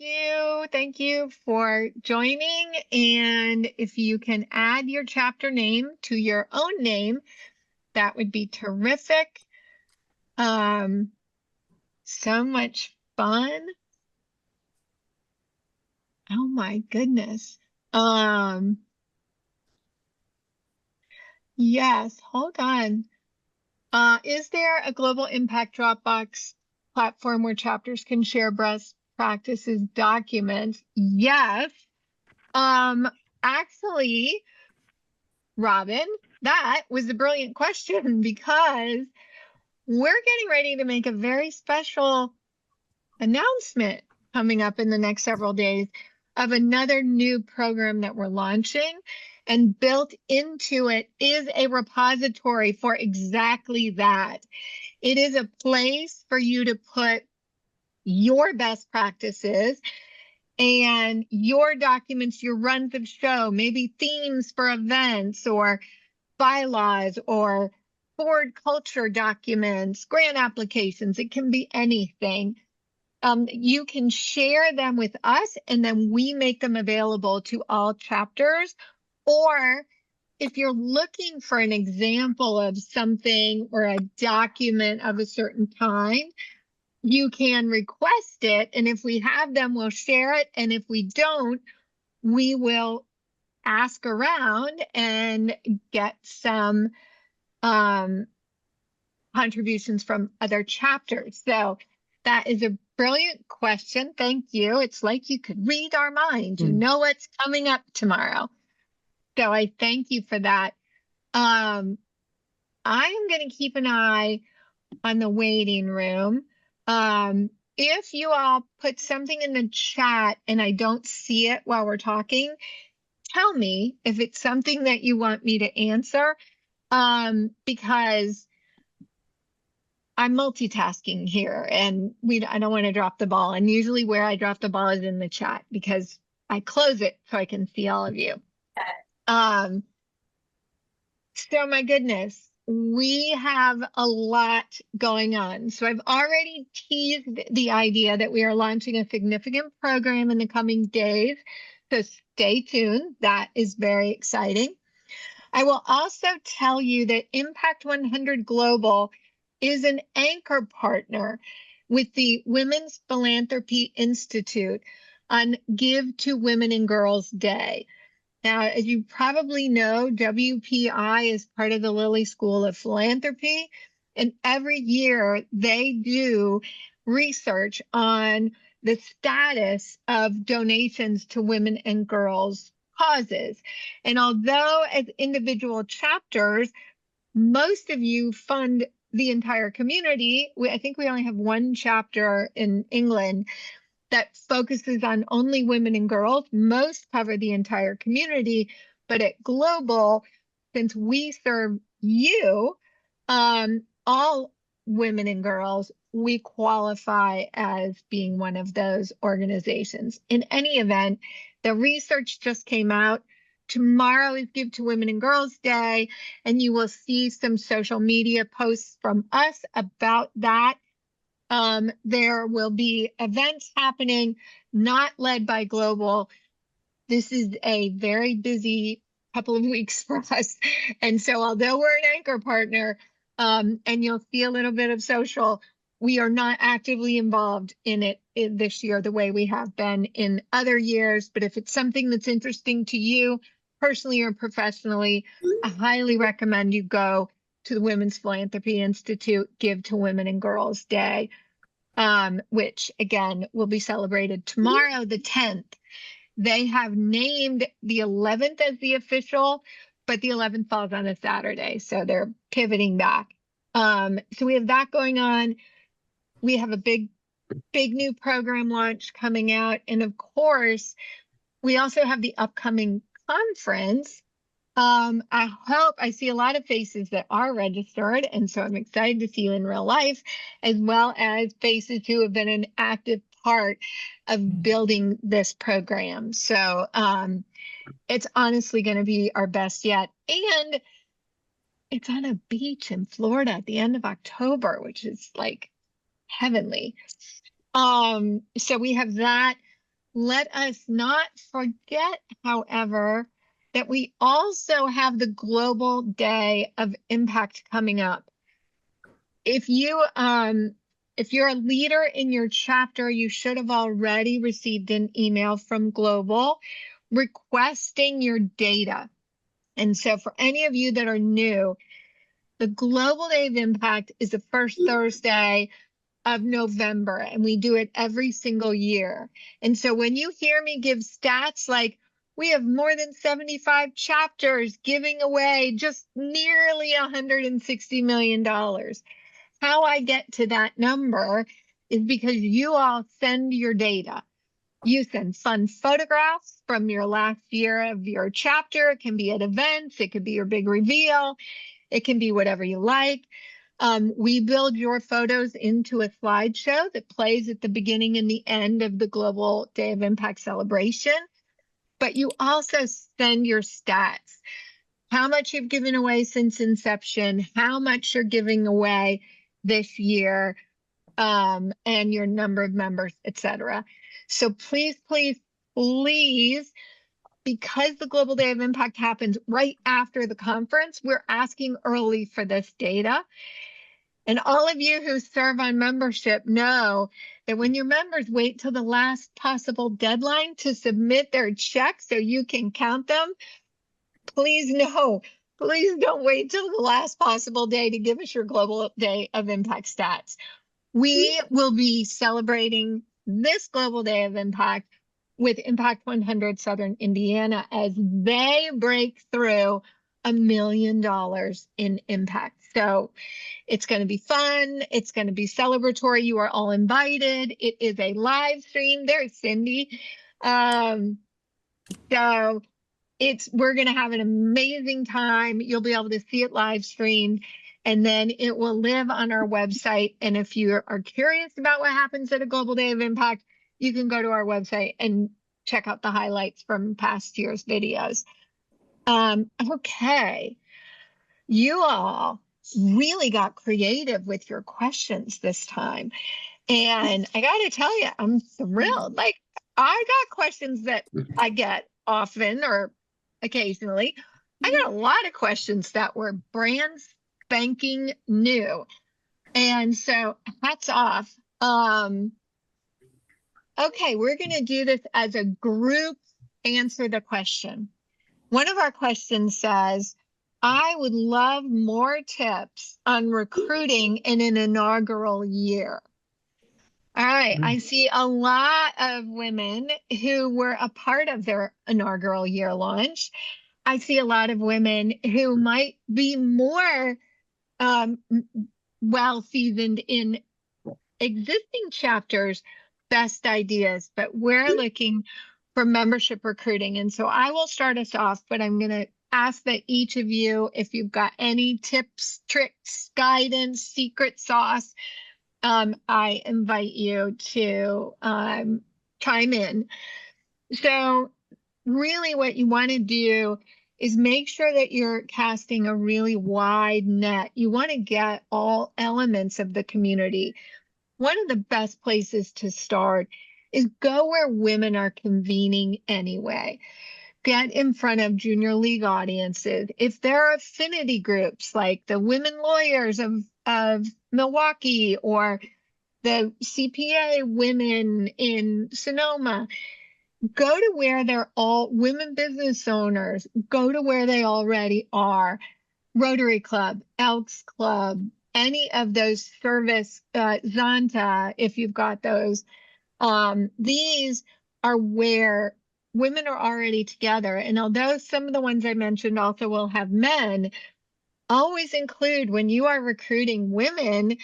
you. Thank you for joining. And if you can add your chapter name to your own name, that would be terrific. So much fun. Oh my goodness. Yes, hold on. Is there a global impact Dropbox platform where chapters can share best practices documents? Yes. Actually, Robin, that was a brilliant question because we're getting ready to make a very special announcement coming up in the next several days of another new program that we're launching. And built into it is a repository for exactly that. It is a place for you to put your best practices and your documents, your runs of show, maybe themes for events or bylaws or board culture documents, grant applications. It can be anything. You can share them with us and then we make them available to all chapters. Or if you're looking for an example of something or a document of a certain kind, you can request it. And if we have them, we'll share it. And if we don't, we will ask around and get some contributions from other chapters. So that is a brilliant question. Thank you. It's like you could read our mind. You know what's coming up tomorrow. So I thank you for that. I am going to keep an eye on the waiting room. If you all put something in the chat and I don't see it while we're talking, tell me if it's something that you want me to answer, because I'm multitasking here and I don't want to drop the ball. And usually where I drop the ball is in the chat because I close it so I can see all of you. So my goodness, we have a lot going on. So I've already teased the idea that we are launching a significant program in the coming days. So stay tuned. That is very exciting. I will also tell you that Impact 100 Global is an anchor partner with the Women's Philanthropy Institute on Give to Women and Girls Day. Now, as you probably know, WPI is part of the Lilly School of Philanthropy, and every year they do research on the status of donations to women and girls causes. And although as individual chapters, most of you fund the entire community, I think we only have one chapter in England that focuses on only women and girls. Most cover the entire community, but at Global, since we serve you, all women and girls, we qualify as being one of those organizations. In any event, the research just came out. Tomorrow is Give to Women and Girls Day, and you will see some social media posts from us about that. There will be events happening, not led by Global. This is a very busy couple of weeks for us. And so although we're an anchor partner, and you'll see a little bit of social, we are not actively involved in it this year the way we have been in other years. But if it's something that's interesting to you personally or professionally, I highly recommend you go to the Women's Philanthropy Institute Give to Women and Girls Day, which again will be celebrated tomorrow, the 10th. They have named the 11th as the official, but the 11th falls on a Saturday, so they're pivoting back. So we have that going on. We have a big new program launch coming out. And of course, we also have the upcoming conference. I see a lot of faces that are registered, and so I'm excited to see you in real life, as well as faces who have been an active part of building this program. So it's honestly going to be our best yet. And it's on a beach in Florida at the end of October, which is like heavenly. So we have that. Let us not forget, however, that we also have the Global Day of Impact coming up. If you're a leader in your chapter, you should have already received an email from Global requesting your data. And so for any of you that are new, the Global Day of Impact is the first Thursday of November, and we do it every single year. And so when you hear me give stats like we have more than 75 chapters giving away just nearly $160 million, how I get to that number is because you all send your data. You send fun photographs from your last year of your chapter. It can be at events. It could be your big reveal. It can be whatever you like. We build your photos into a slideshow that plays at the beginning and the end of the Global Day of Impact celebration. But you also send your stats, how much you've given away since inception, how much you're giving away this year, and your number of members, etc. So please, please, please, because the Global Day of Impact happens right after the conference, we're asking early for this data. And all of you who serve on membership know that when your members wait till the last possible deadline to submit their checks so you can count them, please don't wait till the last possible day to give us your Global Day of Impact stats. We will be celebrating this Global Day of Impact with Impact 100 Southern Indiana as they break through $1 million in impact. So it's going to be fun. It's going to be celebratory. You are all invited. It is a live stream. There's Cindy. So we're going to have an amazing time. You'll be able to see it live streamed, and then it will live on our website. And if you are curious about what happens at a Global Day of Impact, you can go to our website and check out the highlights from past year's videos. Okay. You all really got creative with your questions this time. And I got to tell you, I'm thrilled. Like, I got questions that I get often or occasionally. I got a lot of questions that were brand spanking new. And so hats off. Okay, we're going to do this as a group answer the question. One of our questions says, I would love more tips on recruiting in an inaugural year. All right, I see a lot of women who were a part of their inaugural year launch. I see a lot of women who might be more well-seasoned in existing chapters, best ideas, but we're looking for membership recruiting. And so I will start us off, but I'm going to ask that each of you, if you've got any tips, tricks, guidance, secret sauce, I invite you to chime in. So really what you want to do is make sure that you're casting a really wide net. You want to get all elements of the community. One of the best places to start is go where women are convening anyway. Get in front of junior league audiences. If there are affinity groups like the Women Lawyers of Milwaukee or the CPA Women in Sonoma, go to where they're all women business owners. Go to where they already are. Rotary Club, Elks Club, any of those service, Zonta, if you've got those. These are where women are already together. And although some of the ones I mentioned also will have men, always include when you are recruiting women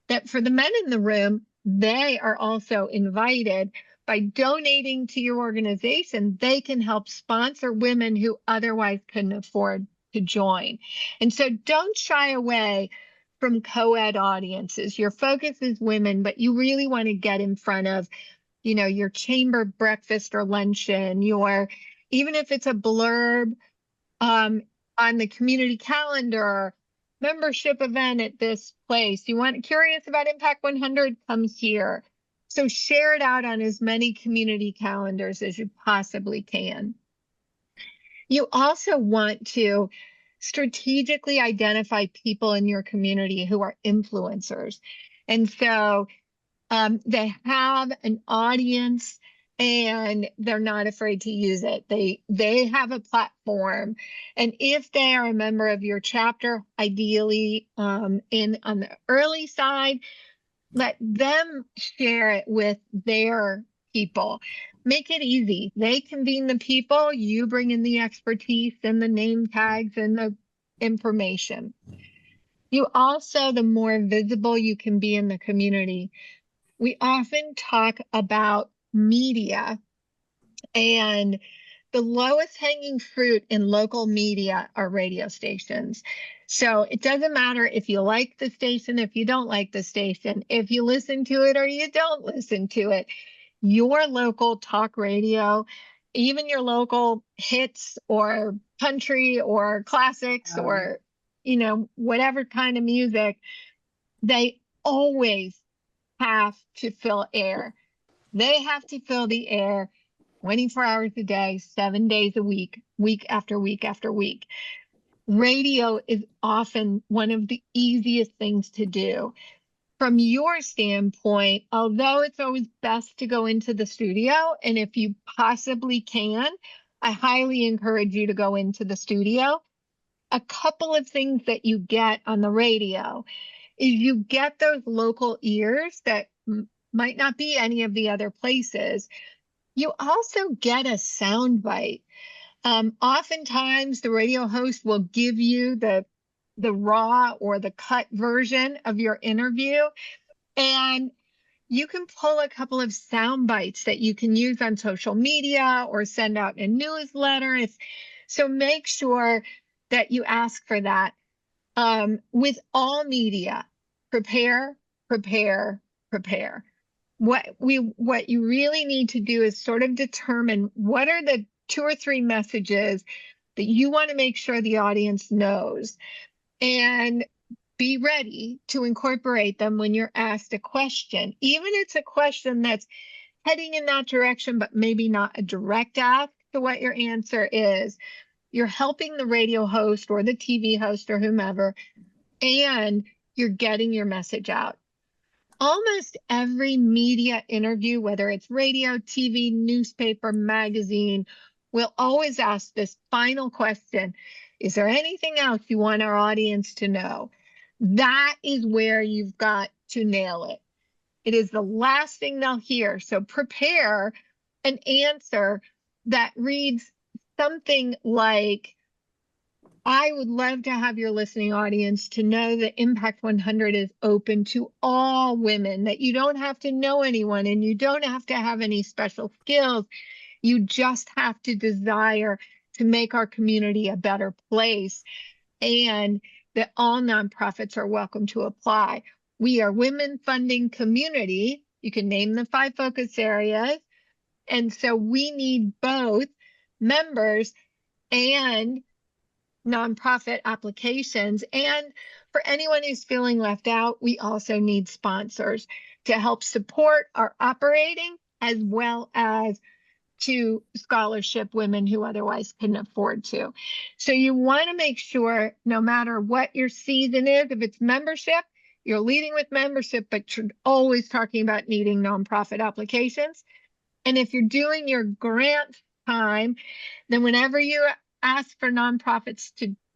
that for the men in the room, they are also invited. By donating to your organization, they can help sponsor women who otherwise couldn't afford to join. And so don't shy away from co-ed audiences. Your focus is women, but you really want to get in front of, you know, your chamber breakfast or luncheon, even if it's a blurb on the community calendar, membership event at this place. Curious about Impact 100, comes here. So share it out on as many community calendars as you possibly can. You also want to strategically identify people in your community who are influencers. And so they have an audience and they're not afraid to use it. They have a platform. And if they are a member of your chapter, ideally on the early side, let them share it with their people. Make it easy. They convene the people, you bring in the expertise and the name tags and the information. You also, the more visible you can be in the community. We often talk about media, and the lowest hanging fruit in local media are radio stations. So it doesn't matter if you like the station, if you don't like the station, if you listen to it or you don't listen to it. Your local talk radio, even your local hits or country or classics or, whatever kind of music, they always have to fill air. They have to fill the air 24 hours a day, 7 days a week, week after week after week. Radio is often one of the easiest things to do. From your standpoint, although it's always best to go into the studio, and if you possibly can, I highly encourage you to go into the studio. A couple of things that you get on the radio is you get those local ears that might not be any of the other places. You also get a sound bite. Oftentimes, the radio host will give you the raw or the cut version of your interview, and you can pull a couple of sound bites that you can use on social media or send out in a newsletter. So make sure that you ask for that. With all media, prepare, prepare, prepare. What you really need to do is sort of determine what are the 2 or 3 messages that you want to make sure the audience knows, and be ready to incorporate them when you're asked a question. Even if it's a question that's heading in that direction, but maybe not a direct ask to what your answer is. You're helping the radio host or the TV host or whomever, and you're getting your message out. Almost every media interview, whether it's radio, TV, newspaper, magazine, will always ask this final question: is there anything else you want our audience to know? That is where you've got to nail it. It is the last thing they'll hear. So prepare an answer that reads something like, I would love to have your listening audience to know that Impact 100 is open to all women, that you don't have to know anyone and you don't have to have any special skills. You just have to desire to make our community a better place, and that all nonprofits are welcome to apply. We are women funding community. You can name the 5 focus areas. And so we need both members and nonprofit applications. And for anyone who's feeling left out, we also need sponsors to help support our operating, as well as to scholarship women who otherwise couldn't afford to. So you want to make sure, no matter what your season is, if it's membership, you're leading with membership, but you're always talking about needing nonprofit applications. And if you're doing your grant time, then whenever you ask for nonprofits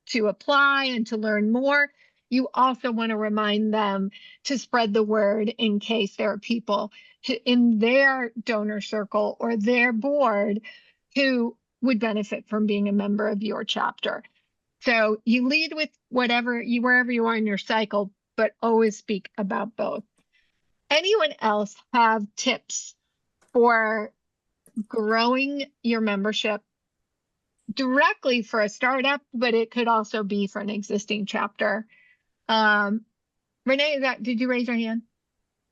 to apply and to learn more, you also want to remind them to spread the word in case there are people in their donor circle or their board who would benefit from being a member of your chapter. So you lead with wherever you are in your cycle, but always speak about both. Anyone else have tips for growing your membership directly for a startup, but it could also be for an existing chapter? Renee, did you raise your hand?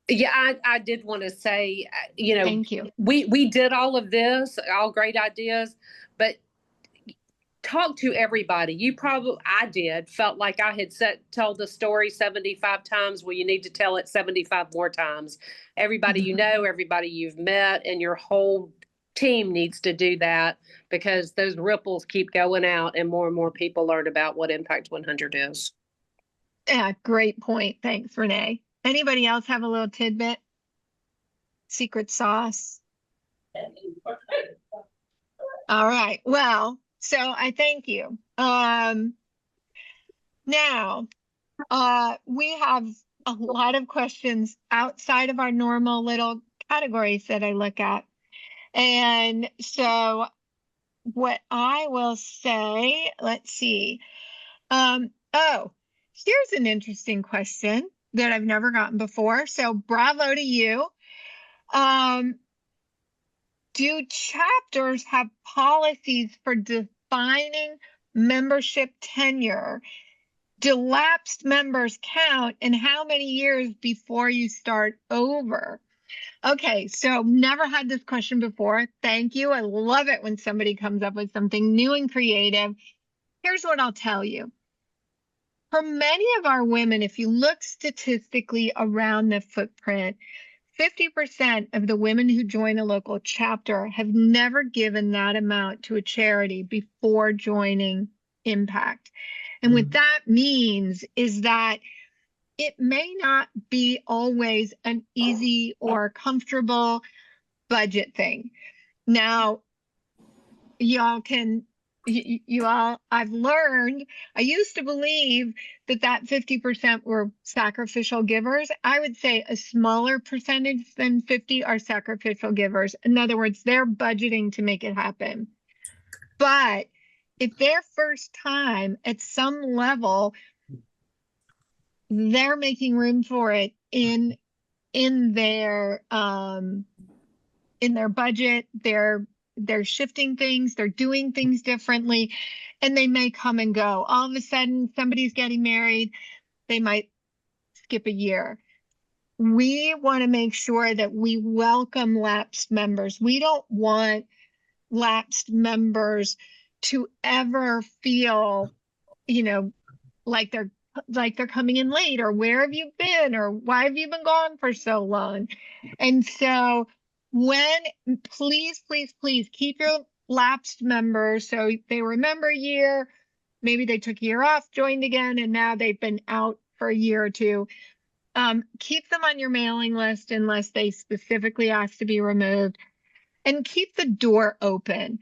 Yeah, I did want to say, Thank you. We did all of this, all great ideas, but talk to everybody. I did, felt like I had told the story 75 times. Well, you need to tell it 75 more times. Everybody you know, everybody you've met, and your whole team needs to do that, because those ripples keep going out and more people learn about what Impact 100 is. Yeah, great point. Thanks, Renee. Anybody else have a little tidbit? Secret sauce? All right. Well, so I thank you. Now, we have a lot of questions outside of our normal little categories that I look at. And so what I will say, let's see. Oh, here's an interesting question that I've never gotten before. So bravo to you. Do chapters have policies for defining membership tenure? Do lapsed members count, and how many years before you start over? Okay, so never had this question before. Thank you. I love it when somebody comes up with something new and creative. Here's what I'll tell you. For many of our women, if you look statistically around the footprint, 50% of the women who join a local chapter have never given that amount to a charity before joining Impact. And what that means is that it may not be always an easy or comfortable budget thing. Now, I've learned, I used to believe that 50% were sacrificial givers. I would say a smaller percentage than 50 are sacrificial givers. In other words, they're budgeting to make it happen. But if their first time at some level, they're making room for it in their budget, they're shifting things, they're doing things differently, and they may come and go. All of a sudden, somebody's getting married, they might skip a year. We want to make sure that we welcome lapsed members. We don't want lapsed members to ever feel, like they're coming in late, or where have you been, or why have you been gone for so long? And so please keep your lapsed members, so they remember a year, maybe they took a year off, joined again, and now they've been out for a year or two. Keep them on your mailing list unless they specifically ask to be removed, and keep the door open.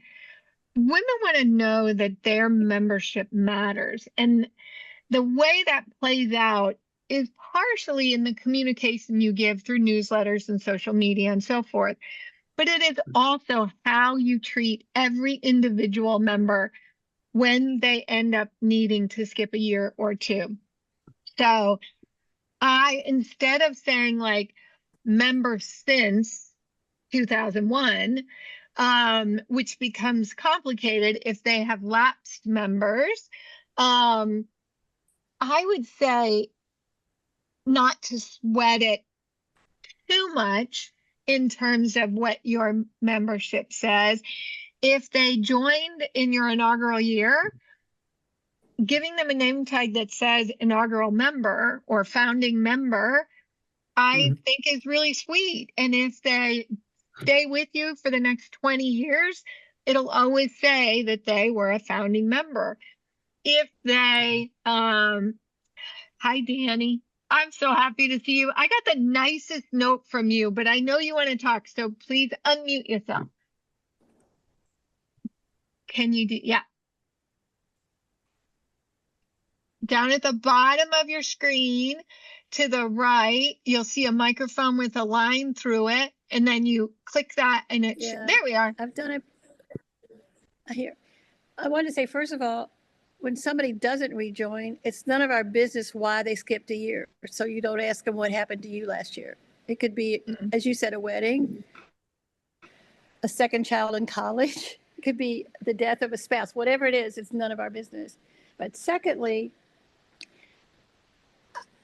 Women want to know that their membership matters, and the way that plays out is partially in the communication you give through newsletters and social media and so forth. But it is also how you treat every individual member when they end up needing to skip a year or two. So instead of saying like member since 2001, which becomes complicated if they have lapsed members, I would say not to sweat it too much in terms of what your membership says. If they joined in your inaugural year, giving them a name tag that says inaugural member or founding member, I think is really sweet. And if they stay with you for the next 20 years, it'll always say that they were a founding member. If they, hi, Danny. I'm so happy to see you. I got the nicest note from you, but I know you want to talk, so please unmute yourself. Can you do, yeah. Down at the bottom of your screen to the right, you'll see a microphone with a line through it, and then you click that and there we are. I've done it here. I want to say, first of all, when somebody doesn't rejoin, it's none of our business why they skipped a year. So you don't ask them what happened to you last year. It could be, as you said, a wedding, a second child in college. It could be the death of a spouse. Whatever it is, it's none of our business. But secondly,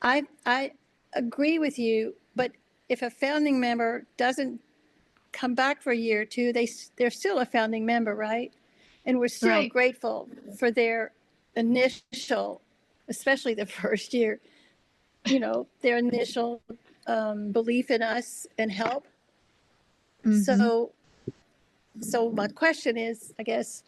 I agree with you, but if a founding member doesn't come back for a year or two, they're still a founding member, right? And we're still Right. grateful for their initial, especially the first year, their initial belief in us and help. Mhm. So my question is, I guess,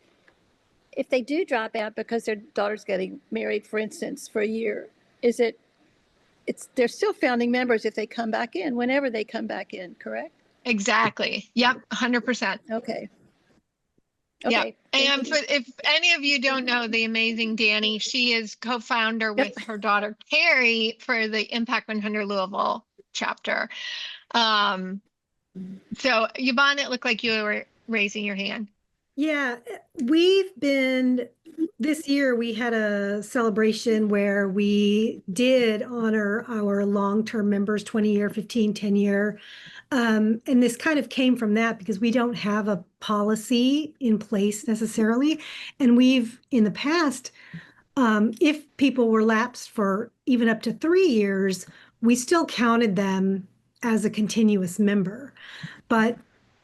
if they do drop out because their daughter's getting married, for instance, for a year, they're still founding members if they come back in, whenever they come back in, correct? Exactly. Yep. 100%. Okay. Yep. Okay. And Thank you. if any of you don't know the amazing Danny, she is co-founder with her daughter Carrie for the Impact 100 Louisville chapter. So Yvonne, it looked like you were raising your hand. Yeah, this year we had a celebration where we did honor our long-term members, 20-year, 15, 10-year. And this kind of came from that because we don't have a policy in place necessarily. And we've, in the past, if people were lapsed for even up to 3 years, we still counted them as a continuous member. But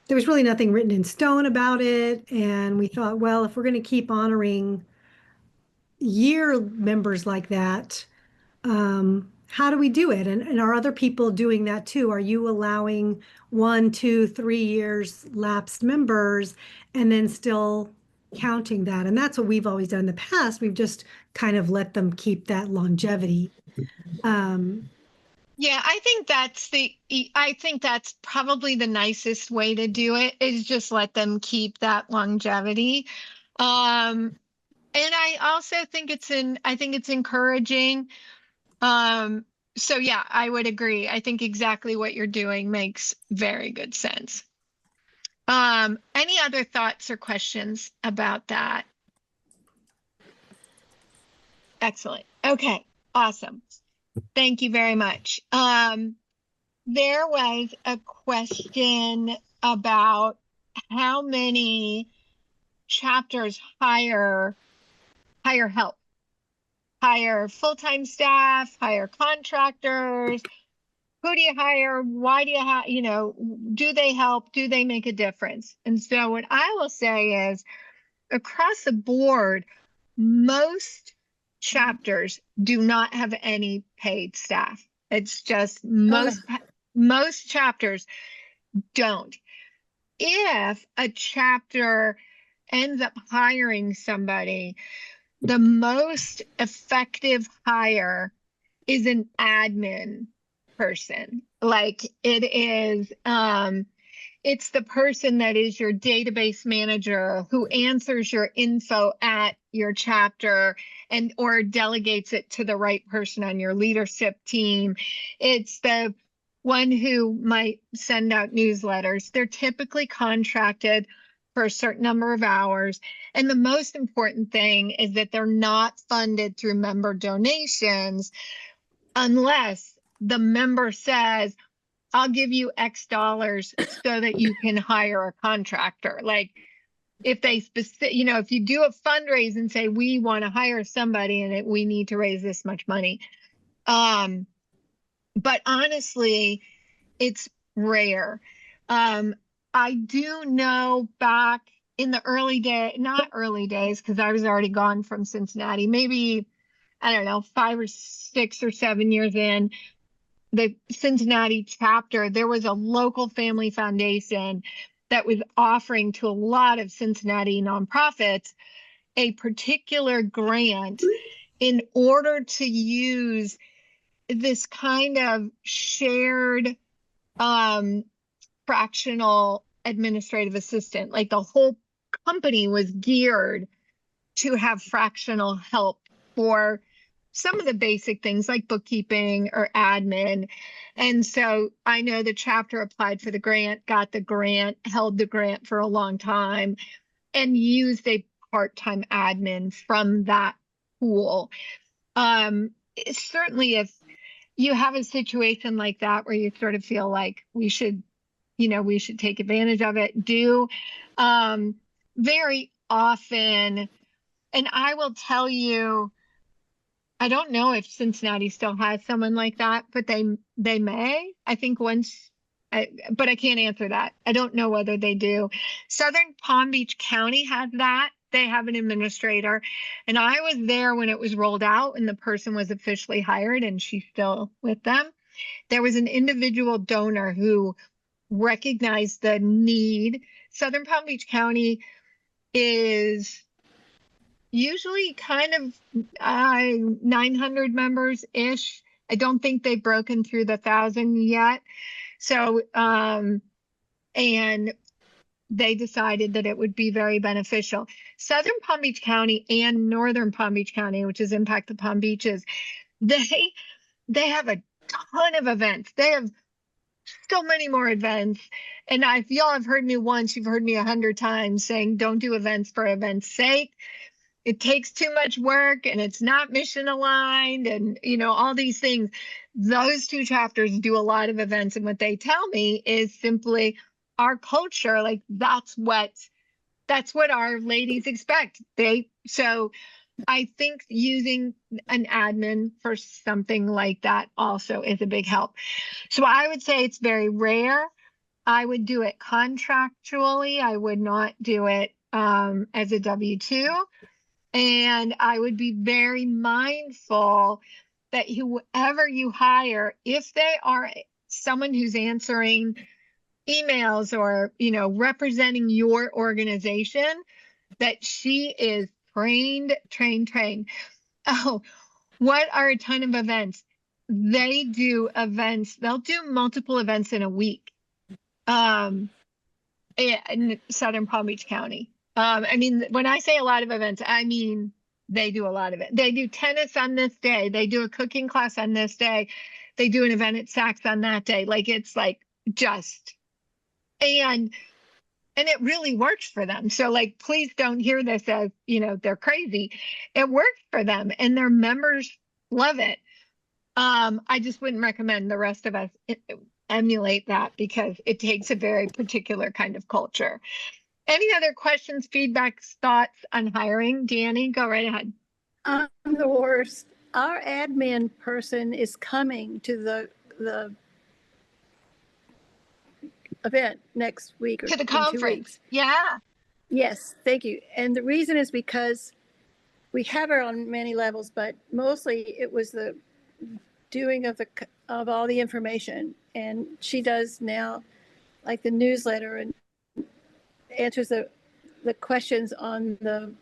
there was really nothing written in stone about it. And we thought, well, if we're going to keep honoring year members like that, how do we do it? And are other people doing that too? Are you allowing 1, 2, 3 years lapsed members and then still counting that? And that's what we've always done in the past. We've just kind of let them keep that longevity. Yeah, I think that's probably the nicest way to do it, is just let them keep that longevity. And I also think it's encouraging. So yeah, I would agree. I think exactly what you're doing makes very good sense. Any other thoughts or questions about that? Excellent. Okay, awesome. Thank you very much. There was a question about how many chapters hire help, hire full-time staff, hire contractors. Who do you hire? Why do you have, do they help? Do they make a difference? And so what I will say is, across the board, most chapters do not have any paid staff. It's just most chapters don't. If a chapter ends up hiring somebody, the most effective hire is an admin person. Like it is, it's the person that is your database manager who answers your info at your chapter or delegates it to the right person on your leadership team. It's the one who might send out newsletters. They're typically contracted for a certain number of hours. And the most important thing is that they're not funded through member donations unless the member says, I'll give you X dollars so that you can hire a contractor. Like if if you do a fundraise and say, we want to hire somebody and we need to raise this much money. But honestly, it's rare. I do know back in the not early days, because I was already gone from Cincinnati, maybe, I don't know, 5 or 6 or 7 years in, the Cincinnati chapter, there was a local family foundation that was offering to a lot of Cincinnati nonprofits a particular grant in order to use this kind of shared fractional administrative assistant. Like the whole company was geared to have fractional help for some of the basic things like bookkeeping or admin. And so I know the chapter applied for the grant, got the grant, held the grant for a long time, and used a part-time admin from that pool. Certainly if you have a situation like that where you sort of feel like we should take advantage of it, very often, and I will tell you, I don't know if Cincinnati still has someone like that, but they may. I think but I can't answer that. I don't know whether they do. Southern Palm Beach County has that. they have an administrator. And I was there when it was rolled out and the person was officially hired and she's still with them. There was an individual donor who recognized the need. Southern Palm Beach County is usually kind of 900 members ish. I don't think they've broken through the 1,000 yet. So, and they decided that it would be very beneficial. Southern Palm Beach County and Northern Palm Beach County, which is Impact the Palm Beaches, they have a ton of events. They have so many more events. And if y'all have heard me once, you've heard me 100 times saying, don't do events for events' sake. It takes too much work and it's not mission aligned and, you know, all these things. Those two chapters do a lot of events. And what they tell me is simply our culture, like that's what our ladies expect. So I think using an admin for something like that also is a big help. So I would say it's very rare. I would do it contractually. I would not do it as a W-2. And I would be very mindful that whoever you hire, if they are someone who's answering emails or, you know, representing your organization, that she is trained. Oh, what are a ton of events? They do events. They'll do multiple events in a week in Southern Palm Beach County. I mean, when I say a lot of events, I mean, they do a lot of it. They do tennis on this day. They do a cooking class on this day. They do an event at Saks on that day. Like, it's like just, and it really works for them. So like, please don't hear this as, you know, they're crazy. It works for them and their members love it. I just wouldn't recommend the rest of us emulate that because it takes a very particular kind of culture. Any other questions, feedbacks, thoughts on hiring? Danny, go right ahead. I'm the worst. Our admin person is coming to the event next week or To the in 2 conference. weeks. Yeah. Yes, thank you. And the reason is because we have her on many levels, but mostly it was the doing of all the information. And she does now like the newsletter and answers the questions on the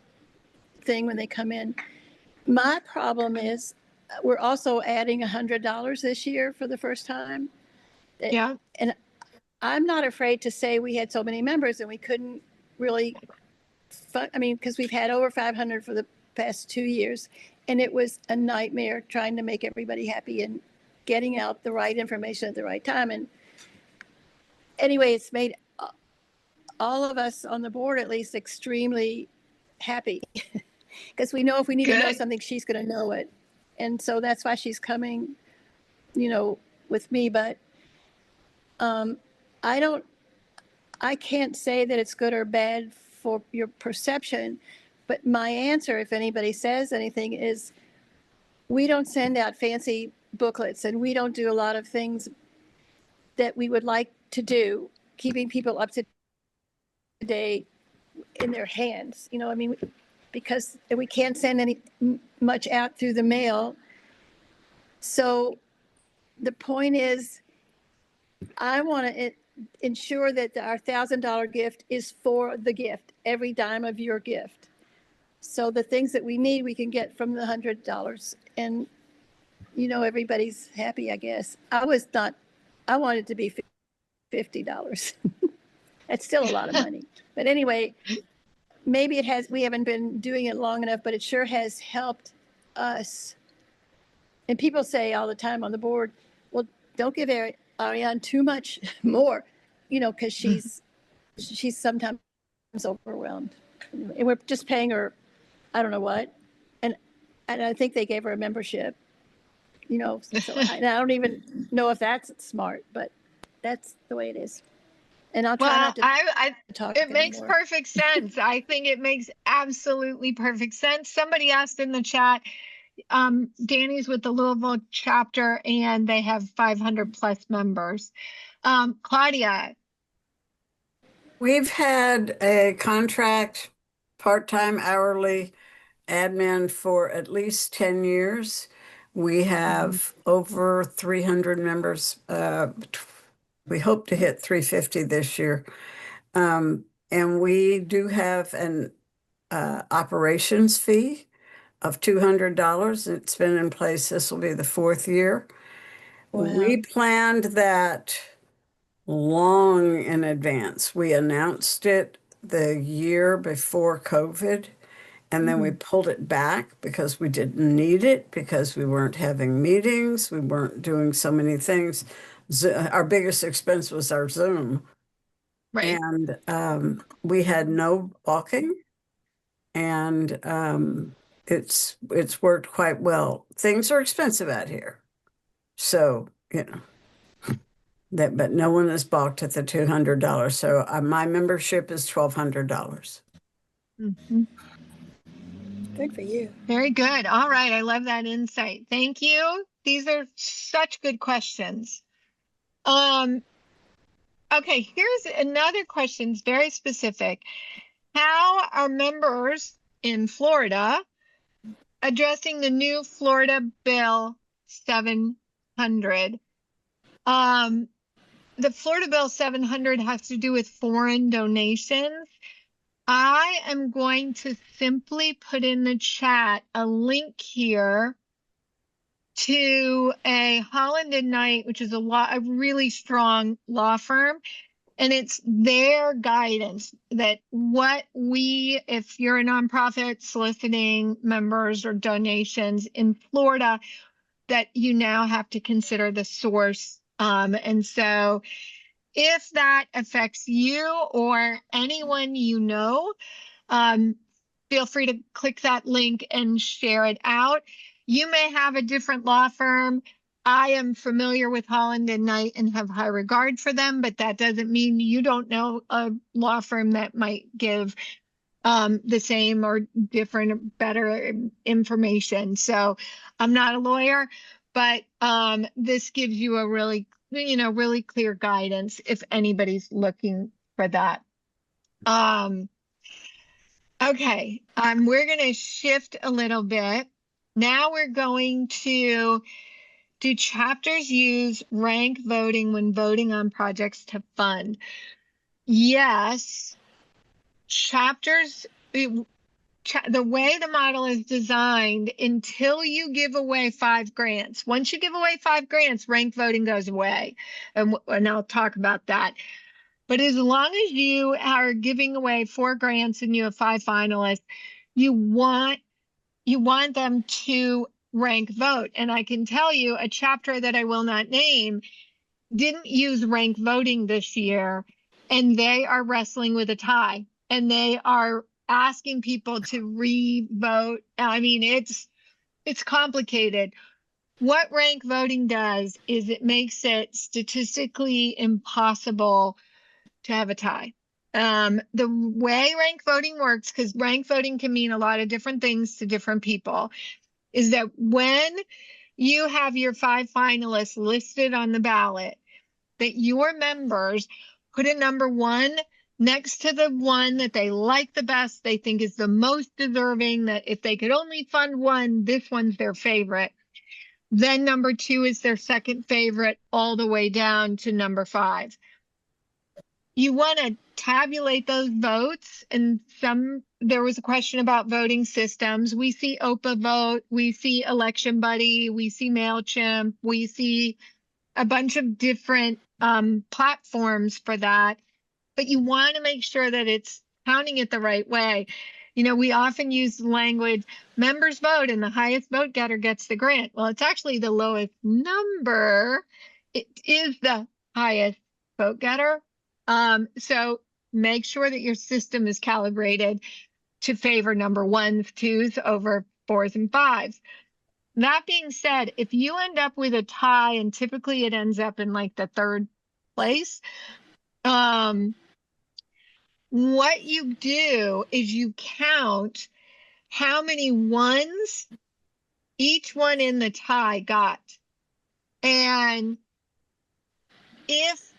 thing when they come in. My problem is we're also adding $100 this year for the first time. Yeah. And I'm not afraid to say we had so many members and we couldn't really, because we've had over 500 for the past 2 years. And it was a nightmare trying to make everybody happy and getting out the right information at the right time. And anyway, it's made all of us on the board, at least, extremely happy because we know if we need to know something, she's going to know it. And so that's why she's coming, you know, with me. But I can't say that it's good or bad for your perception. But my answer, if anybody says anything, is we don't send out fancy booklets and we don't do a lot of things that we would like to do, keeping people up to date in their hands. You know, I mean, because we can't send much out through the mail. So the point is, I want to ensure that our $1,000 gift is for the gift, every dime of your gift. So the things that we need, we can get from the $100. And, you know, everybody's happy, I guess. I wanted to be $50. That's still a lot of money. But anyway, maybe we haven't been doing it long enough, but it sure has helped us. And people say all the time on the board, well, don't give Ariane too much more, you know, because she's sometimes overwhelmed. And we're just paying her, I don't know what. And I think they gave her a membership, you know. So and I don't even know if that's smart, but that's the way it is. And I'll try not to talk. It makes perfect sense. I think it makes absolutely perfect sense. Somebody asked in the chat, Danny's with the Louisville chapter and they have 500 plus members. Claudia. We've had a contract part-time hourly admin for at least 10 years. We have over 300 members. We hope to hit 350 this year. And we do have an operations fee of $200. It's been in place. This will be the 4th year. We planned that long in advance. We announced it the year before COVID, and then we pulled it back because we didn't need it, because we weren't having meetings, we weren't doing so many things. Our biggest expense was our Zoom. Right. And we had no balking, and it's worked quite well. Things are expensive out here, so but no one is balked at the $200. So my membership is $1,200. Mhm. Good for you. Very good. All right. I love that insight. Thank you. These are such good questions. Okay, here's another question, it's very specific. How are members in Florida addressing the new Florida Bill 700? The Florida Bill 700 has to do with foreign donations. I am going to simply put in the chat a link here to a Holland and Knight, which is a really strong law firm. And it's their guidance that if you're a nonprofit soliciting members or donations in Florida, that you now have to consider the source. And so if that affects you or anyone you know, feel free to click that link and share it out. You may have a different law firm. I am familiar with Holland and Knight and have high regard for them, but that doesn't mean you don't know a law firm that might give the same or different, better information. So I'm not a lawyer, but this gives you a really clear guidance if anybody's looking for that. Okay, we're going to shift a little bit. Now we're going to do chapters use rank voting when voting on projects to fund? Yes, chapters, the way the model is designed, until you give away 5 grants. Once you give away 5 grants, rank voting goes away. And I'll talk about that. But as long as you are giving away 4 grants and you have 5 finalists, you want them to rank vote. And I can tell you a chapter that I will not name didn't use rank voting this year, and they are wrestling with a tie, and they are asking people to re-vote. I mean, it's complicated. What rank voting does is it makes it statistically impossible to have a tie. The way rank voting works, because rank voting can mean a lot of different things to different people, is that when you have your 5 finalists listed on the ballot, that your members put a number 1 next to the one that they like the best, they think is the most deserving, that if they could only fund one, this one's their favorite. Then number 2 is their second favorite, all the way down to number 5. You want to tabulate those votes, and there was a question about voting systems. We see OPA Vote, we see Election Buddy, we see MailChimp, we see a bunch of different platforms for that. But you want to make sure that it's counting it the right way. We often use the language, members vote and the highest vote getter gets the grant. Well, it's actually the lowest number. It is the highest vote getter. So make sure that your system is calibrated to favor number 1s, 2s over 4s and 5s. That being said, if you end up with a tie, and typically it ends up in like the 3rd place, what you do is you count how many 1s each one in the tie got. And if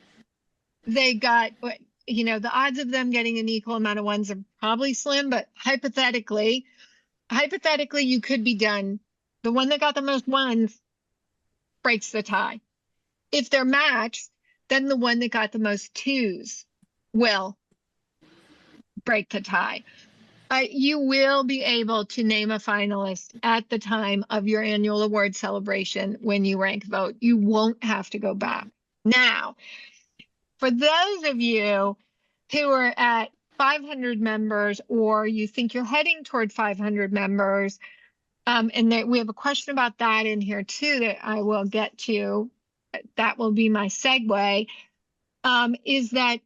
they got, the odds of them getting an equal amount of ones are probably slim, but hypothetically, you could be done. The one that got the most ones breaks the tie. If they're matched, then the one that got the most twos will break the tie. You will be able to name a finalist at the time of your annual award celebration when you rank vote. You won't have to go back. Now, for those of you who are at 500 members, or you think you're heading toward 500 members, and we have a question about that in here too that I will get to. That will be my segue, is that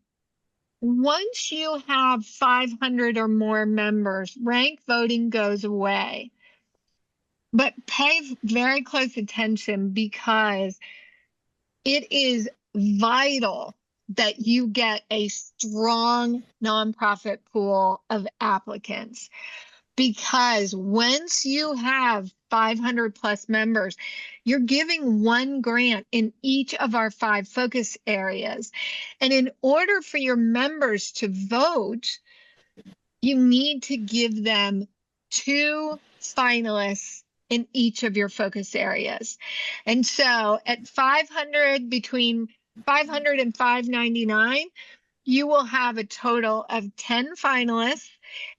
once you have 500 or more members, rank voting goes away. But pay very close attention, because it is vital that you get a strong nonprofit pool of applicants. Because once you have 500 plus members, you're giving one grant in each of our 5 focus areas. And in order for your members to vote, you need to give them 2 finalists in each of your focus areas. And so at 500, between 500 and 599, you will have a total of 10 finalists,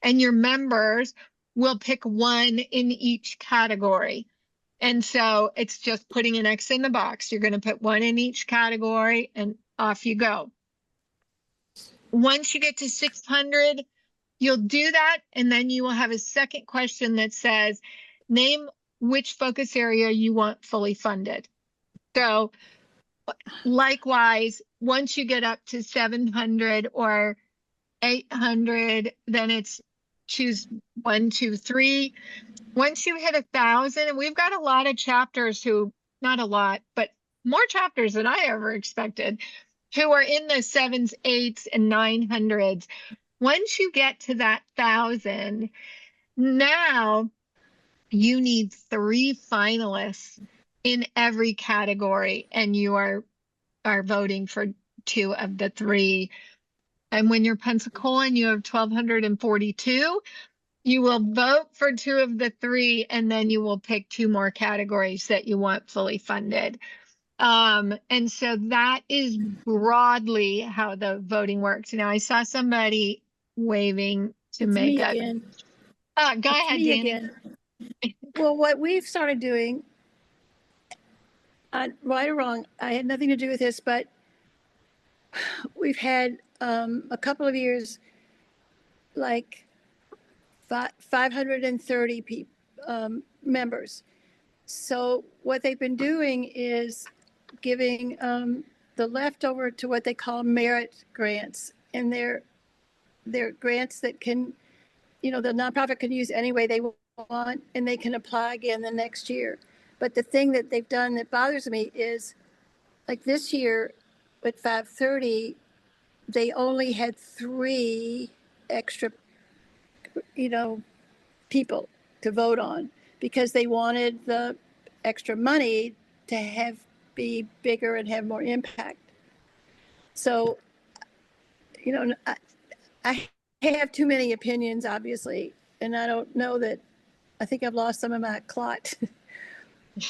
and your members will pick one in each category. And so it's just putting an X in the box. You're going to put one in each category and off you go. Once you get to 600, you'll do that. And then you will have a second question that says, name which focus area you want fully funded. So likewise, once you get up to 700 or 800, then it's choose 1, 2, 3. Once you hit 1,000, and we've got a lot of chapters not a lot, but more chapters than I ever expected, who are in the 7s, 8s, and 900s. Once you get to that 1,000, now you need 3 finalists in every category, and you are voting for 2 of the 3. And when you're Pensacola and you have 1,242, you will vote for 2 of the 3, and then you will pick 2 more categories that you want fully funded. And so that is broadly how the voting works. Now, I saw somebody waving to It's make me a. again. Go It's ahead, me Danny. again. Well, what we've started doing, right or wrong, I had nothing to do with this, but we've had a couple of years, like 530 members. So what they've been doing is giving the leftover to what they call merit grants, and they're grants that can, the nonprofit can use any way they want, and they can apply again the next year. But the thing that they've done that bothers me is, like this year at 530, they only had 3 extra, people to vote on, because they wanted the extra money to be bigger and have more impact. So, I have too many opinions, obviously, and I don't know that. I think I've lost some of my clot.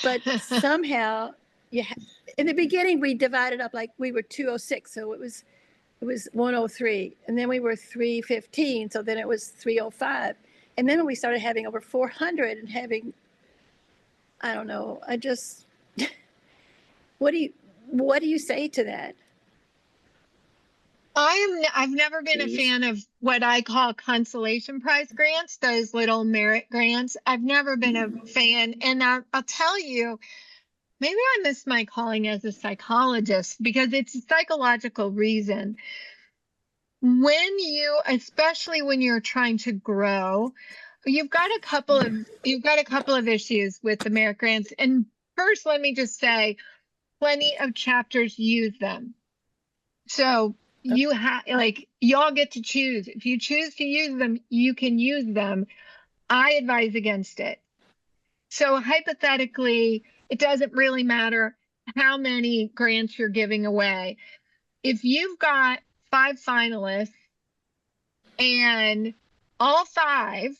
But somehow, in the beginning, we divided up, like we were 206, so it was 103, and then we were 315, so then it was 305, and then when we started having over 400 and having, I don't know, what do you say to that? I've never been a fan of what I call consolation prize grants, those little merit grants. I've never been a fan, and I'll tell you, maybe I missed my calling as a psychologist, because it's a psychological reason. Especially when you're trying to grow, you've got a couple of issues with the merit grants. And first, let me just say, plenty of chapters use them. So you y'all get to choose. If you choose to use them, you can use them. I advise against it. So hypothetically, it doesn't really matter how many grants you're giving away. If you've got 5 finalists, and all 5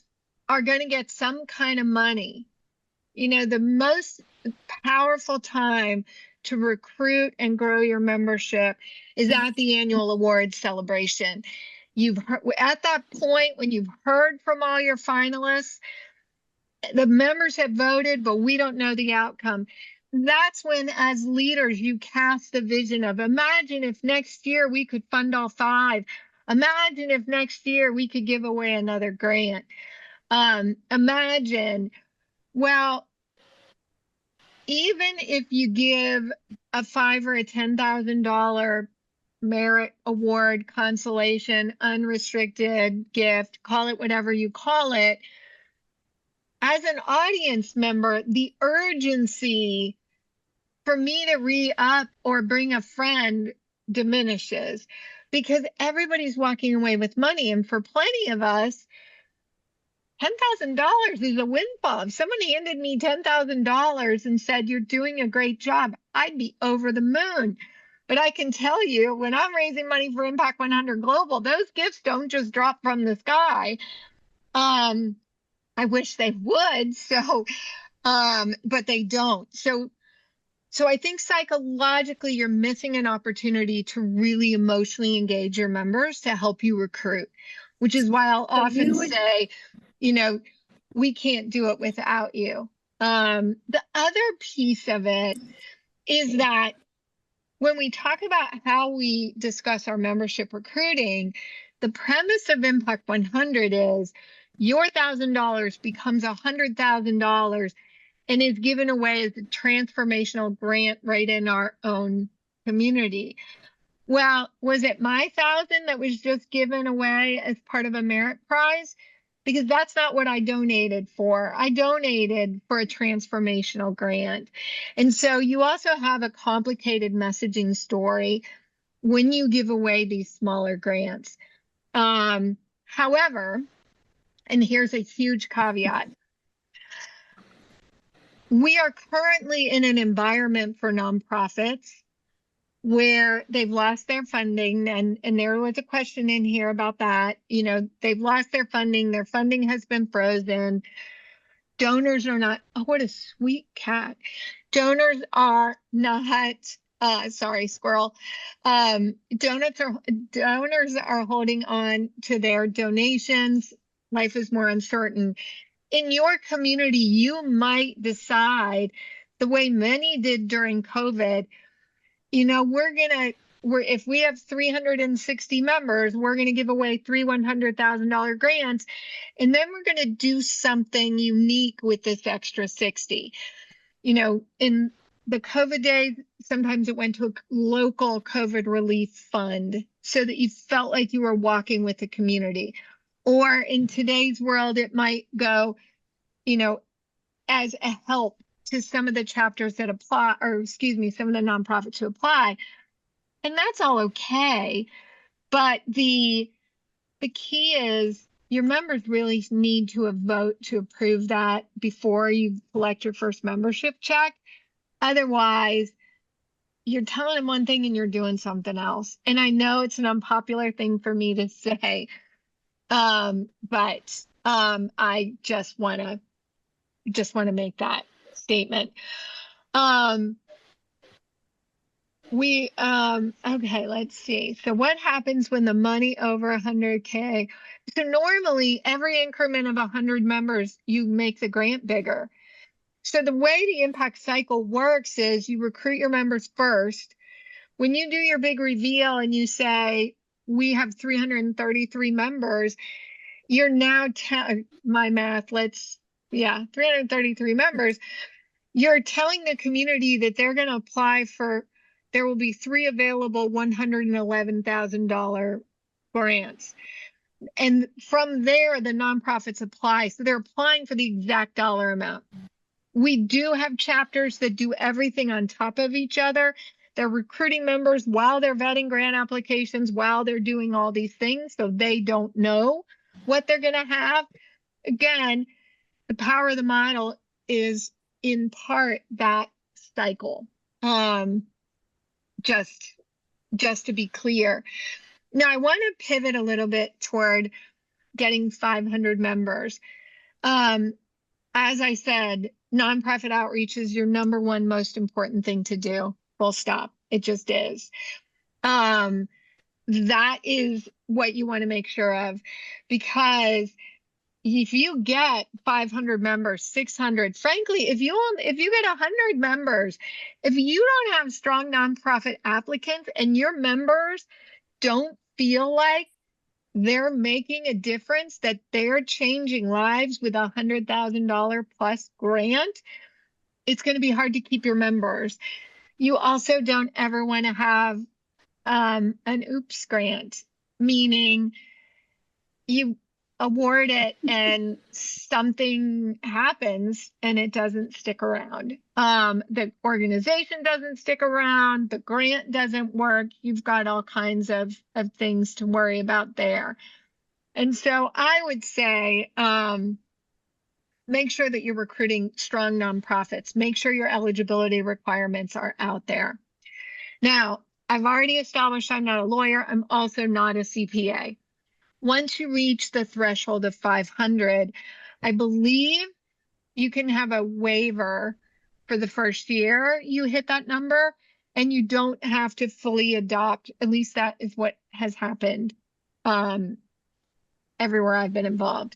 are going to get some kind of money. You know, the most powerful time to recruit and grow your membership is at the annual awards celebration. At that point, when you've heard from all your finalists, the members have voted, but we don't know the outcome. That's when, as leaders, you cast the vision of, imagine if next year we could fund all 5. Imagine if next year we could give away another grant. Imagine, well, even if you give a $5,000 or a $10,000 merit award, consolation, unrestricted gift, call it whatever you call it, as an audience member, the urgency for me to re-up or bring a friend diminishes because everybody's walking away with money. And for plenty of us, $10,000 is a windfall. If someone handed me $10,000 and said, you're doing a great job, I'd be over the moon. But I can tell you, when I'm raising money for Impact 100 Global, those gifts don't just drop from the sky. I wish they would. So, but they don't. So I think psychologically, you're missing an opportunity to really emotionally engage your members to help you recruit, which is why I'll often say, you know, we can't do it without you. The other piece of it is that when we talk about how we discuss our membership recruiting, the premise of Impact 100 is your $1,000 becomes $100,000 and is given away as a transformational grant right in our own community. Well, was it my $1,000 that was just given away as part of a merit prize? Because that's not what I donated for. I donated for a transformational grant. And so you also have a complicated messaging story when you give away these smaller grants. However, and here's a huge caveat, we are currently in an environment for nonprofits where they've lost their funding, and there was a question in here about that. You know, they've lost their funding has been frozen. Donors are not, oh, what a sweet cat. Donors are not, sorry, squirrel. Donors are holding on to their donations. Life is more uncertain. In your community, you might decide, the way many did during COVID, you know, if we have 360 members, we're going to give away 3 $100,000 grants, and then we're going to do something unique with this extra 60. You know, in the COVID days, sometimes it went to a local COVID relief fund so that you felt like you were walking with the community. Or in today's world, it might go, you know, as a help to some of the chapters that apply, or excuse me, some of the nonprofits who apply. And that's all okay. But the key is your members really need to vote to approve that before you collect your first membership check. Otherwise, you're telling them one thing and you're doing something else. And I know it's an unpopular thing for me to say, but I just want to make that statement. Okay, let's see. So what happens when the money over 100K? So normally every increment of 100 members, you make the grant bigger. So the way the impact cycle works is you recruit your members first. When you do your big reveal and you say, we have 333 members, you're now, my math, 333 members. You're telling the community that they're going to apply for, there will be 3 available $111,000 grants. And from there, the nonprofits apply. So they're applying for the exact dollar amount. We do have chapters that do everything on top of each other. They're recruiting members while they're vetting grant applications, while they're doing all these things. So they don't know what they're going to have. Again, the power of the model is in part that cycle. Just to be clear. Now I want to pivot a little bit toward getting 500 members. As I said, nonprofit outreach is your number one most important thing to do. Full stop. It just is. That is what you want to make sure of, because if you get 500 members, 600, frankly, if you get 100 members, if you don't have strong nonprofit applicants and your members don't feel like they're making a difference, that they're changing lives with $100,000 plus grant, it's going to be hard to keep your members. You also don't ever want to have an oops grant, meaning you award it and something happens and it doesn't stick around. The organization doesn't stick around, the grant doesn't work. You've got all kinds of things to worry about there. And so I would say, make sure that you're recruiting strong nonprofits. Make sure your eligibility requirements are out there. Now, I've already established I'm not a lawyer. I'm also not a CPA. Once you reach the threshold of 500, I believe you can have a waiver for the first year you hit that number, and you don't have to fully adopt. At least that is what has happened everywhere I've been involved.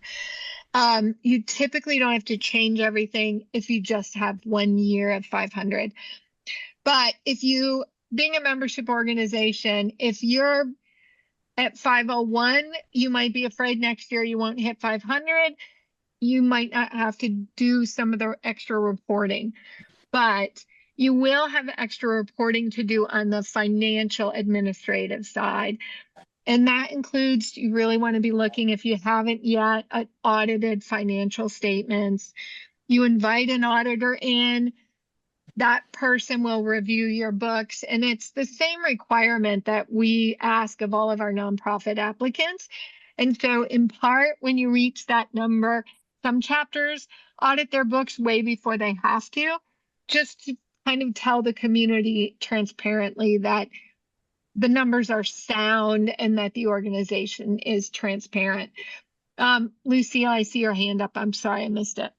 You typically don't have to change everything if you just have 1 year of 500. But if you, being a membership organization, if you're at 501, you might be afraid next year you won't hit 500. You might not have to do some of the extra reporting, but you will have extra reporting to do on the financial administrative side. And that includes, you really want to be looking, if you haven't yet, at audited financial statements. You invite an auditor in, that person will review your books, and it's the same requirement that we ask of all of our nonprofit applicants. And so in part, when you reach that number, some chapters audit their books way before they have to, just to kind of tell the community transparently that the numbers are sound and that the organization is transparent. Lucille, I see your hand up. I'm sorry, I missed it.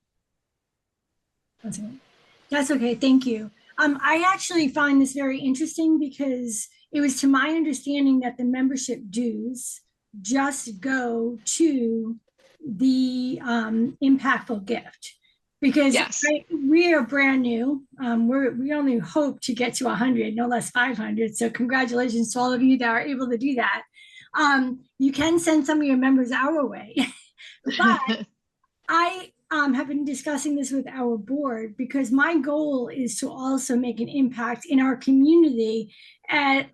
That's okay. Thank you. I actually find this very interesting because it was to my understanding that the membership dues just go to the impactful gift. Because Yes. we are brand new. We only hope to get to 100, no less 500. So congratulations to all of you that are able to do that. You can send some of your members our way. But I have been discussing this with our board because my goal is to also make an impact in our community at,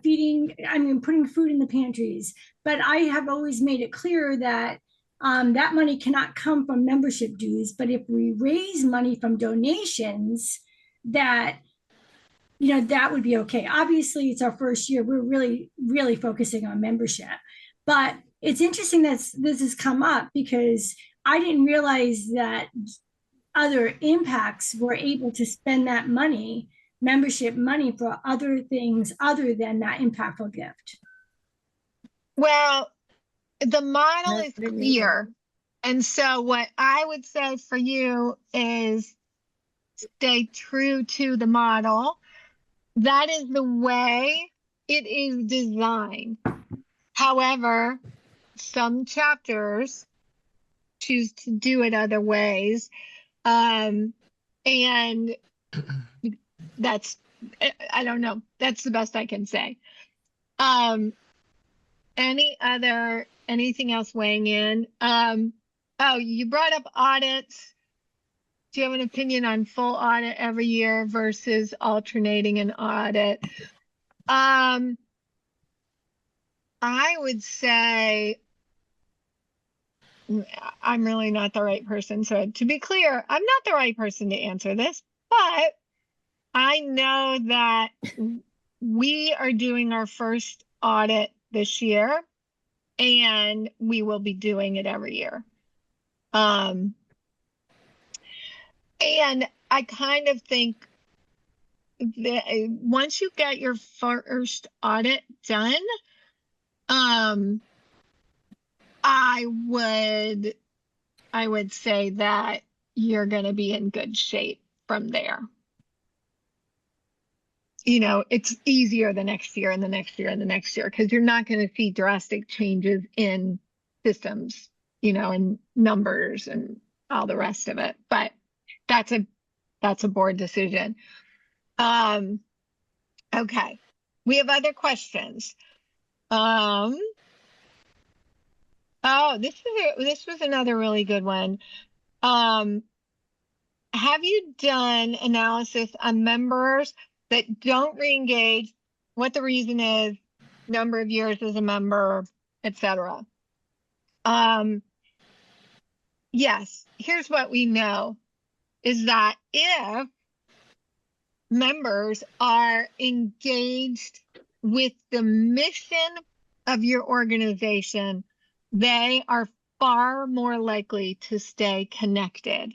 putting food in the pantries. But I have always made it clear that that money cannot come from membership dues, but if we raise money from donations, that would be okay. Obviously, it's our first year. We're really, really focusing on membership. But it's interesting that this has come up because I didn't realize that other impacts were able to spend that money, membership money, for other things other than that impactful gift. Well, the model is clear. And so what I would say for you is stay true to the model. That is the way it is designed. However, some chapters choose to do it other ways. And that's, I don't know, that's the best I can say. Anything else weighing in? Oh, you brought up audits. Do you have an opinion on full audit every year versus alternating an audit? I would say I'm really not the right person. So to be clear, I'm not the right person to answer this, but I know that we are doing our first audit this year, and we will be doing it every year. And I kind of think once you get your first audit done, I would say that you're going to be in good shape from there. You know, it's easier the next year and the next year and the next year, because you're not going to see drastic changes in systems, you know, and numbers and all the rest of it. But that's a board decision. Okay. We have other questions. Oh, this was another really good one. Have you done analysis on members that don't re-engage, what the reason is, number of years as a member, etc.? Yes, here's what we know is that if members are engaged with the mission of your organization, they are far more likely to stay connected.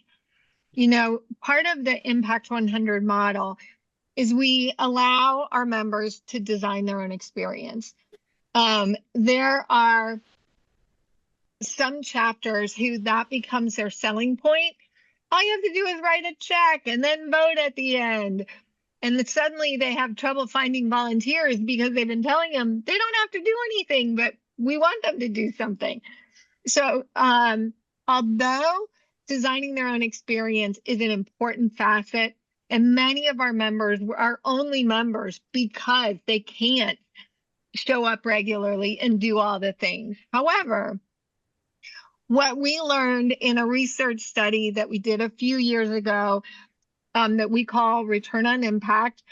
You know, part of the Impact 100 model is we allow our members to design their own experience. There are some chapters who that becomes their selling point. All you have to do is write a check and then vote at the end. And suddenly they have trouble finding volunteers because they've been telling them they don't have to do anything, but we want them to do something. So although designing their own experience is an important facet, and many of our members are only members because they can't show up regularly and do all the things. However, what we learned in a research study that we did a few years ago that we call Return on Impact,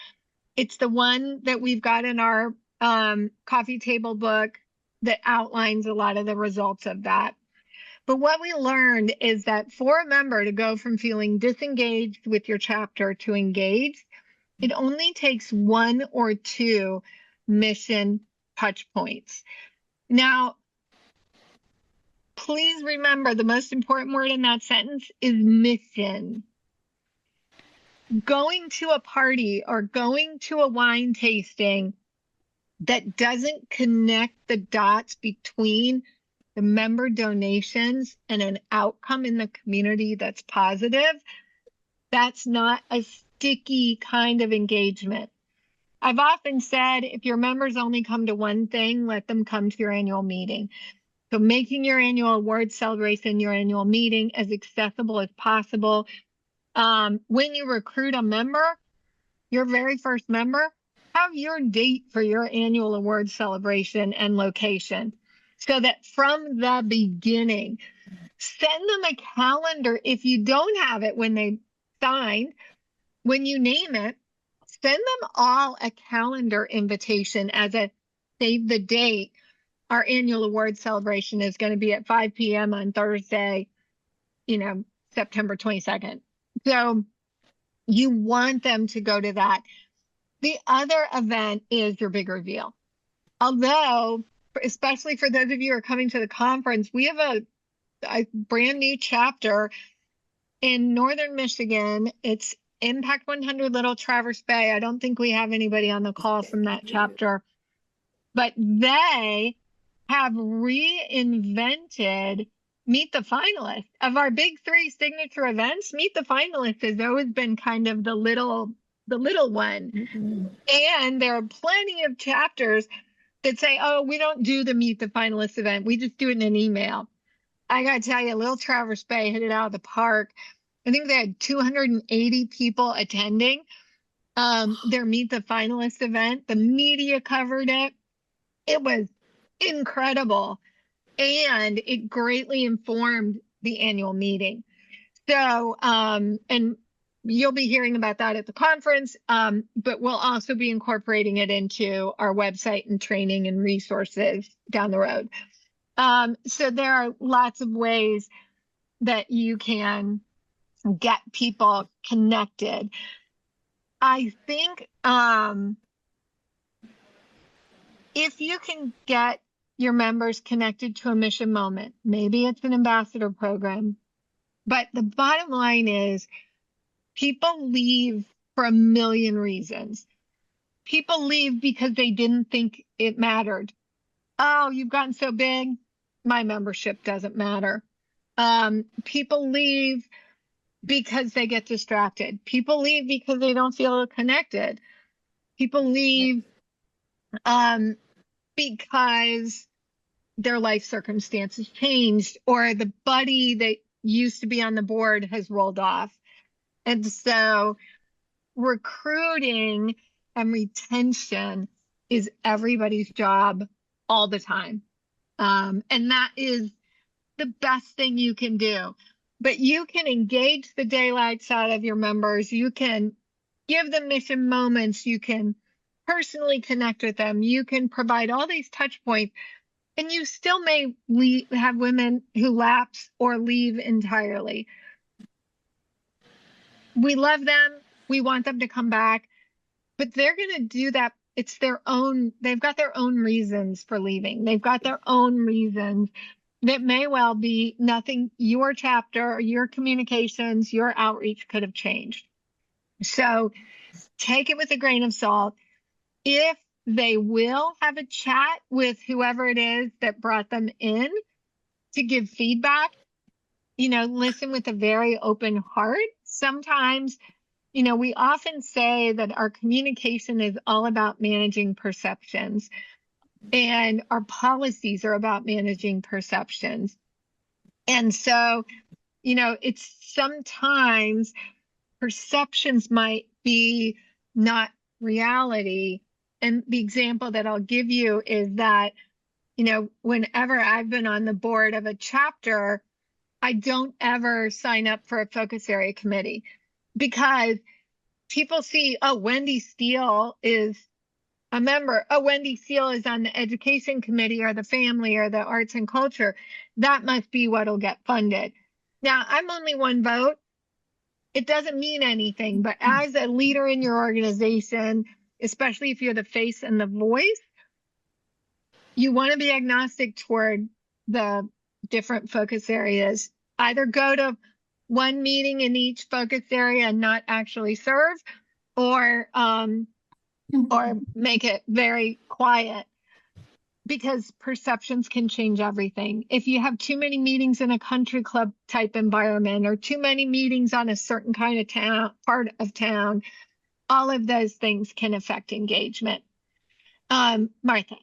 it's the one that we've got in our coffee table book that outlines a lot of the results of that. But what we learned is that for a member to go from feeling disengaged with your chapter to engaged, it only takes 1 or 2 mission touch points. Now, please remember the most important word in that sentence is mission. Going to a party or going to a wine tasting that doesn't connect the dots between the member donations and an outcome in the community that's positive, that's not a sticky kind of engagement. I've often said, if your members only come to one thing, let them come to your annual meeting. So making your annual award celebration, your annual meeting as accessible as possible. When you recruit a member, your very first member, have your date for your annual award celebration and location, so that from the beginning, send them a calendar. If you don't have it when they signed, when you name it, send them all a calendar invitation as a save the date. Our annual award celebration is going to be at 5 p.m. on Thursday, you know, September 22nd. So you want them to go to that. The other event is your big reveal. Although, especially for those of you who are coming to the conference, we have a brand new chapter in Northern Michigan. It's Impact 100 Little Traverse Bay. I don't think we have anybody on the call from that chapter, but they have reinvented Meet the Finalist. Of our big 3 signature events, Meet the Finalist has always been kind of the little one. Mm-hmm. And there are plenty of chapters that say, oh, we don't do the Meet the Finalist event. We just do it in an email. I got to tell you, Little Traverse Bay hit it out of the park. I think they had 280 people attending their Meet the Finalist event. The media covered it. It was incredible. And it greatly informed the annual meeting. So, and you'll be hearing about that at the conference, but we'll also be incorporating it into our website and training and resources down the road. So there are lots of ways that you can get people connected. I think if you can get your members connected to a mission moment, maybe it's an ambassador program, but the bottom line is people leave for a million reasons. People leave because they didn't think it mattered. Oh, you've gotten so big, my membership doesn't matter. People leave because they get distracted. People leave because they don't feel connected. People leave because their life circumstances changed, or the buddy that used to be on the board has rolled off. And so recruiting and retention is everybody's job all the time. And that is the best thing you can do. But you can engage the daylights out of your members. You can give them mission moments. You can personally connect with them. You can provide all these touch points. And you still may have women who lapse or leave entirely. We love them. We want them to come back. But they're going to do that. It's their own, they've got their own reasons for leaving. They've got their own reasons that may well be nothing your chapter, your communications, your outreach could have changed. So take it with a grain of salt. If they will have a chat with whoever it is that brought them in to give feedback, listen with a very open heart. Sometimes, we often say that our communication is all about managing perceptions, and our policies are about managing perceptions. And so, it's sometimes perceptions might be not reality. And the example that I'll give you is that, whenever I've been on the board of a chapter, I don't ever sign up for a focus area committee, because people see, oh, Wendy Steele is a member. Oh, Wendy Steele is on the education committee or the family or the arts and culture. That must be what'll get funded. Now, I'm only one vote. It doesn't mean anything, but as a leader in your organization, especially if you're the face and the voice, you want to be agnostic toward the different focus areas. Either go to one meeting in each focus area and not actually serve, or make it very quiet, because perceptions can change everything. If you have too many meetings in a country club type environment, or too many meetings on a certain kind of part of town, all of those things can affect engagement. Martha.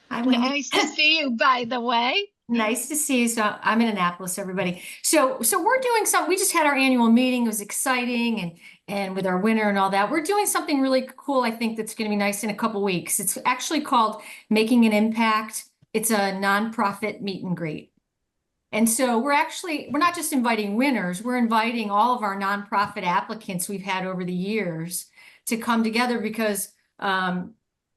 Hi, Wendy. Nice to see you, by the way. Nice to see you. So I'm in Annapolis, everybody. So we're doing something. We just had our annual meeting. It was exciting, and with our winner and all that. We're doing something really cool, I think, that's going to be nice in a couple weeks. It's actually called Making an Impact. It's a nonprofit meet and greet. And so we're not just inviting winners, we're inviting all of our nonprofit applicants we've had over the years to come together, because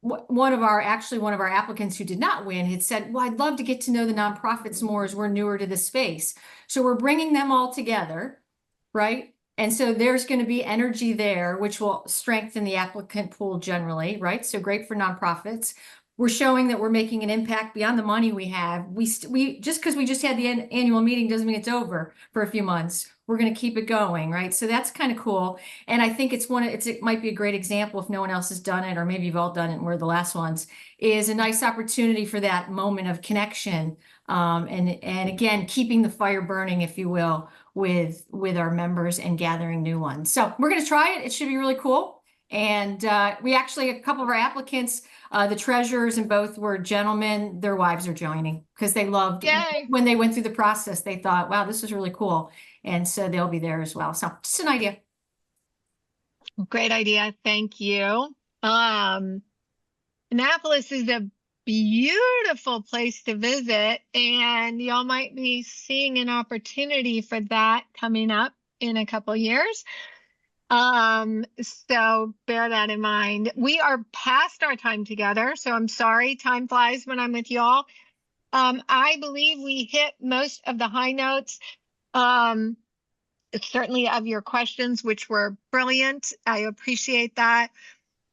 one of our applicants who did not win had said, well, I'd love to get to know the nonprofits more as we're newer to this space. So we're bringing them all together, right? And so there's going to be energy there, which will strengthen the applicant pool generally, right? So great for nonprofits. We're showing that we're making an impact beyond the money we have. We just because we just had the annual meeting doesn't mean it's over for a few months. We're going to keep it going, right? So that's kind of cool. And I think it might be a great example, if no one else has done it, or maybe you've all done it and we're the last ones, is a nice opportunity for that moment of connection. And again, keeping the fire burning, if you will, with our members and gathering new ones. So we're going to try it. It should be really cool. And we actually, a couple of our applicants, the treasurers, and both were gentlemen. Their wives are joining because they loved when they went through the process. They thought, wow, this is really cool. And so they'll be there as well. So just an idea. Great idea. Thank you. Annapolis is a beautiful place to visit, and y'all might be seeing an opportunity for that coming up in a couple years. So bear that in mind. We are past our time together, so I'm sorry. Time flies when I'm with y'all. I believe we hit most of the high notes, certainly of your questions, which were brilliant. I appreciate that.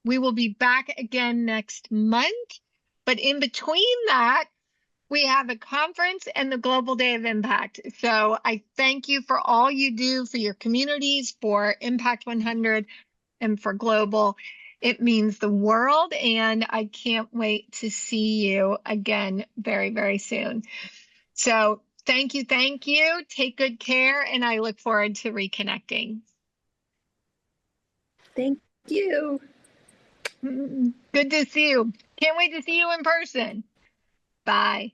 We will be back again next month, but in between that, we have a conference and the Global Day of Impact. So I thank you for all you do for your communities, for Impact 100. and for Global. It means the world, and I can't wait to see you again very, very soon. So thank you. Thank you. Take good care, and I look forward to reconnecting. Thank you. Good to see you. Can't wait to see you in person. Bye.